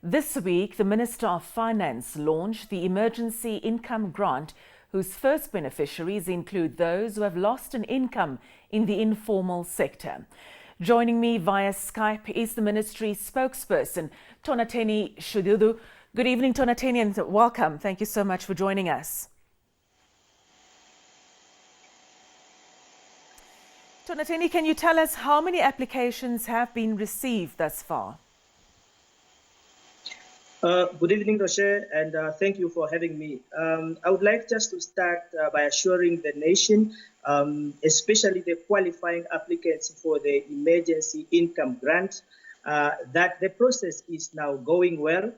This week, the Minister of Finance launched the Emergency Income Grant, whose first beneficiaries include those who have lost an income in the informal sector. Joining me via Skype is the Ministry's spokesperson, Tonateni Shidhudhu. Good evening, Tonateni, and welcome. Thank you so much for joining us. Tonateni, can you tell us how many applications have been received thus far? Good evening, Rocher, and thank you for having me. I would like just to start by assuring the nation, especially the qualifying applicants for the emergency income grant, that the process is now going well.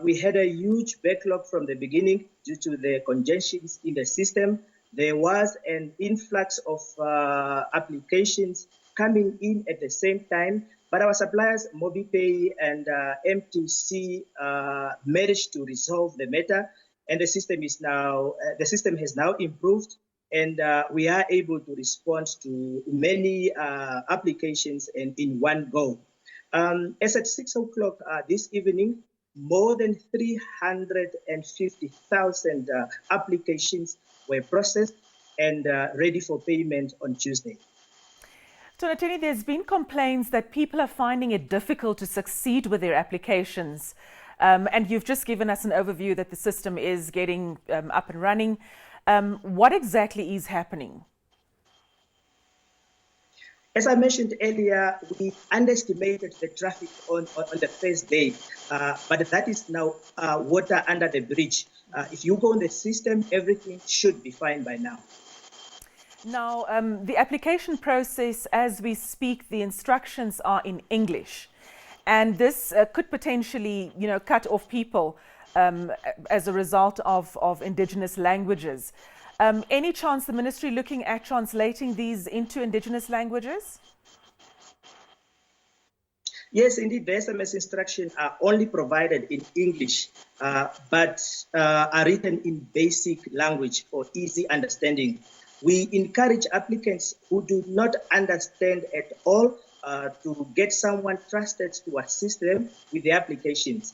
We had a huge backlog from the beginning due to the congestions in the system. There was an influx of applications coming in at the same time, but our suppliers, MobiPay and MTC, managed to resolve the matter, and the system has now improved, and we are able to respond to many applications and in one go. As at 6 o'clock this evening, more than 350,000 applications were processed and ready for payment on Tuesday. Tonateni, there's been complaints that people are finding it difficult to succeed with their applications. And you've just given us an overview that the system is getting up and running. What exactly is happening? As I mentioned earlier, we underestimated the traffic on the first day, but that is now water under the bridge. If you go on the system, everything should be fine by now. Now, the application process, as we speak, the instructions are in English. And this could potentially, cut off people as a result of indigenous languages. Any chance the ministry looking at translating these into indigenous languages? Yes, indeed, the SMS instructions are only provided in English, but are written in basic language for easy understanding. We encourage applicants who do not understand at all to get someone trusted to assist them with the applications.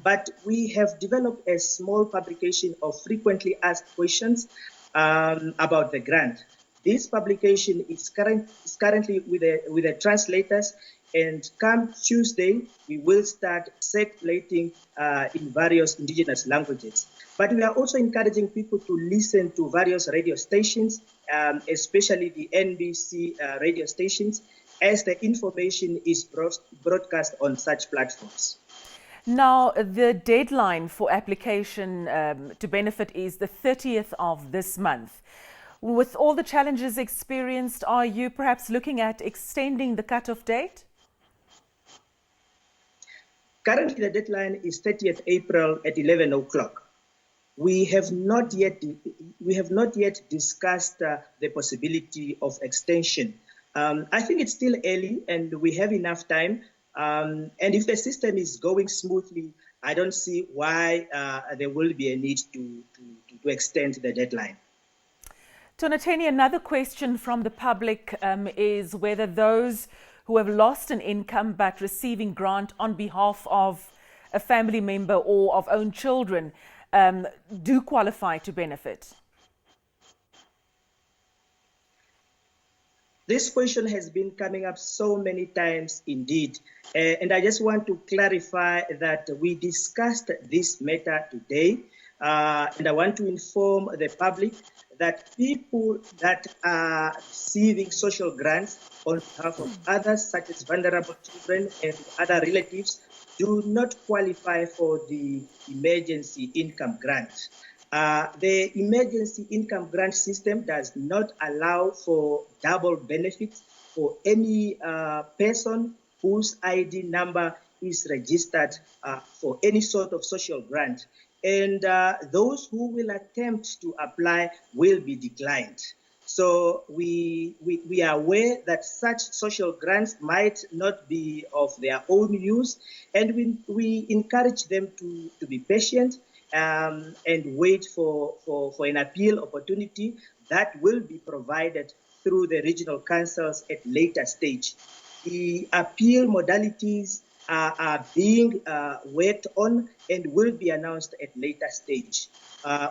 But we have developed a small publication of frequently asked questions about the grant. This publication is currently with the translators, and come Tuesday, we will start circulating in various indigenous languages. But we are also encouraging people to listen to various radio stations, especially the NBC radio stations, as the information is broadcast on such platforms. Now, the deadline for application to benefit is the 30th of this month. With all the challenges experienced, are you perhaps looking at extending the cutoff date? Currently, the deadline is 30th April at 11 o'clock. We have not yet discussed the possibility of extension. I think it's still early, and we have enough time. And if the system is going smoothly, I don't see why there will be a need to extend the deadline. Tonateni, another question from the public is whether those who have lost an income but receiving grant on behalf of a family member or of own children do qualify to benefit. This question has been coming up so many times indeed, and I just want to clarify that we discussed this matter today, and I want to inform the public that people that are receiving social grants on behalf of others, such as vulnerable children and other relatives, do not qualify for the emergency income grant. The emergency income grant system does not allow for double benefits for any person whose ID number is registered for any sort of social grant. And those who will attempt to apply will be declined. So we are aware that such social grants might not be of their own use, and we encourage them to be patient and wait for an appeal opportunity that will be provided through the regional councils at later stage. The appeal modalities are being worked on and will be announced at later stage.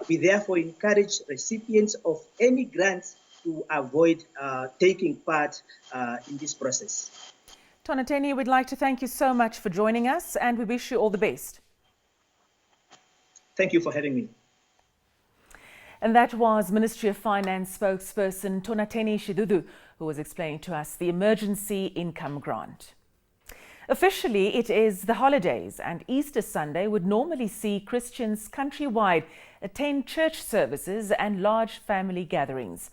We therefore encourage recipients of any grants to avoid taking part in this process. Tonateni, we'd like to thank you so much for joining us, and we wish you all the best. Thank you for having me. And that was Ministry of Finance spokesperson Tonateni Shidhudhu, who was explaining to us the emergency income grant. Officially, it is the holidays, and Easter Sunday would normally see Christians countrywide attend church services and large family gatherings.